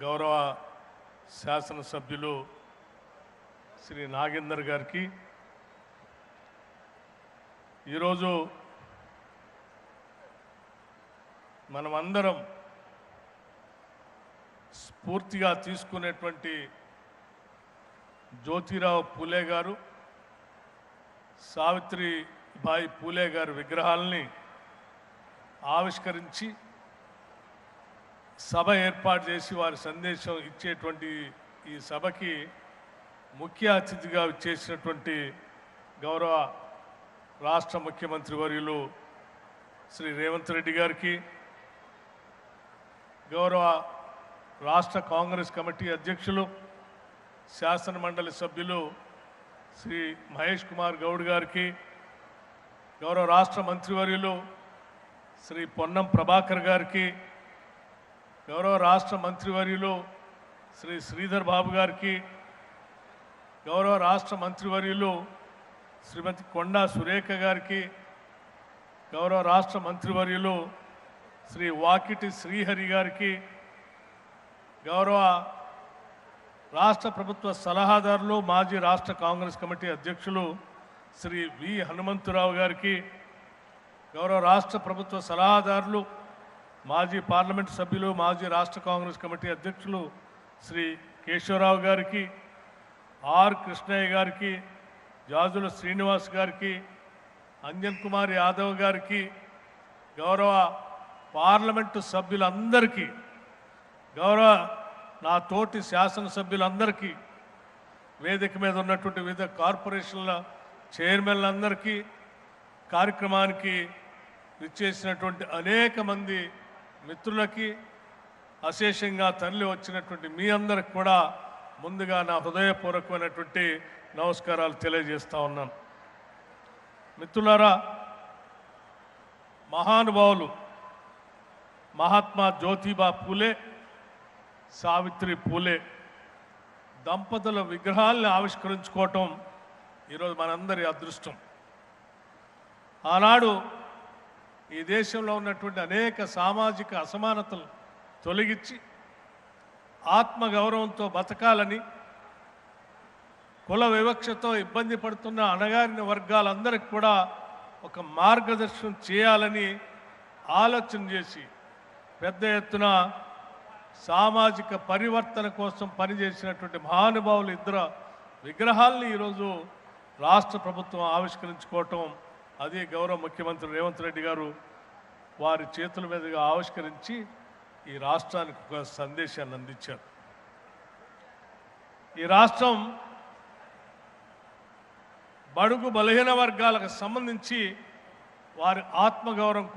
గౌరవ శాసనసభ్యులు శ్రీ నాగేందర్ గారికి ఈరోజు మనమందరం స్ఫూర్తిగా తీసుకునేటువంటి జ్యోతిరావు పూలే గారు, సావిత్రిబాయి పూలే గారి విగ్రహాలని ఆవిష్కరించి సభ ఏర్పాటు చేసి వారి సందేశం ఇచ్చేటువంటి ఈ సభకి ముఖ్య అతిథిగా చేసినటువంటి గౌరవ రాష్ట్ర ముఖ్యమంత్రి వర్యులు శ్రీ రేవంత్ రెడ్డి గారికి, గౌరవ రాష్ట్ర కాంగ్రెస్ కమిటీ అధ్యక్షులు శాసన మండలి సభ్యులు శ్రీ మహేష్ కుమార్ గౌడ్ గారికి, గౌరవ రాష్ట్ర మంత్రివర్యులు శ్రీ పొన్నం ప్రభాకర్ గారికి, గౌరవ రాష్ట్ర మంత్రివర్యులు శ్రీ శ్రీధర్ బాబు గారికి, గౌరవ రాష్ట్ర మంత్రివర్యులు శ్రీమతి కొండా సురేఖ గారికి, గౌరవ రాష్ట్ర మంత్రివర్యులు శ్రీ వాకిటి శ్రీహరి గారికి, గౌరవ రాష్ట్ర ప్రభుత్వ సలహాదారులు మాజీ రాష్ట్ర కాంగ్రెస్ కమిటీ అధ్యక్షులు శ్రీ వి హనుమంతరావు గారికి, గౌరవ రాష్ట్ర ప్రభుత్వ సలహాదారులు మాజీ పార్లమెంటు సభ్యులు మాజీ రాష్ట్ర కాంగ్రెస్ కమిటీ అధ్యక్షులు శ్రీ కేశవరావు గారికి, ఆర్ కృష్ణయ్య గారికి, జాజుల శ్రీనివాస్ గారికి, అంజన్ కుమార్ యాదవ్ గారికి, గౌరవ పార్లమెంటు సభ్యులందరికీ, గౌరవ నా తోటి శాసనసభ్యులందరికీ, వేదిక మీద ఉన్నటువంటి వివిధ కార్పొరేషన్ల చైర్మన్లందరికీ, కార్యక్రమానికి విచ్చేసినటువంటి అనేక మంది మిత్రులకి, అశేషంగా తరలి వచ్చినటువంటి మీ అందరికి కూడా ముందుగా నా హృదయపూర్వకమైనటువంటి నమస్కారాలు తెలియజేస్తా ఉన్నాను. మిత్రులారా, మహానుభావులు మహాత్మా జ్యోతిబా పూలే, సావిత్రి పూలే దంపతుల విగ్రహాలను ఆవిష్కరించుకోవటం ఈరోజు మనందరి అదృష్టం. ఆనాడు ఈ దేశంలో ఉన్నటువంటి అనేక సామాజిక అసమానతలు తొలగించి ఆత్మగౌరవంతో బతకాలని, కుల వివక్షతో ఇబ్బంది పడుతున్న అణగారిన వర్గాలందరికీ కూడా ఒక మార్గదర్శనం చేయాలని ఆలోచన చేసి పెద్ద ఎత్తున సామాజిక పరివర్తన కోసం పనిచేసినటువంటి మహానుభావులు ఇద్దరు విగ్రహాలని ఈరోజు రాష్ట్ర ప్రభుత్వం ఆవిష్కరించుకోవటం, అది గౌరవ ముఖ్యమంత్రి రేవంత్ రెడ్డి గారు వారి చేతుల మీదుగా ఆవిష్కరించి ఈ రాష్ట్రానికి ఒక సందేశాన్ని అందించారు. ఈ రాష్ట్రం బడుగు బలహీన వర్గాలకు సంబంధించి వారి ఆత్మగౌరవం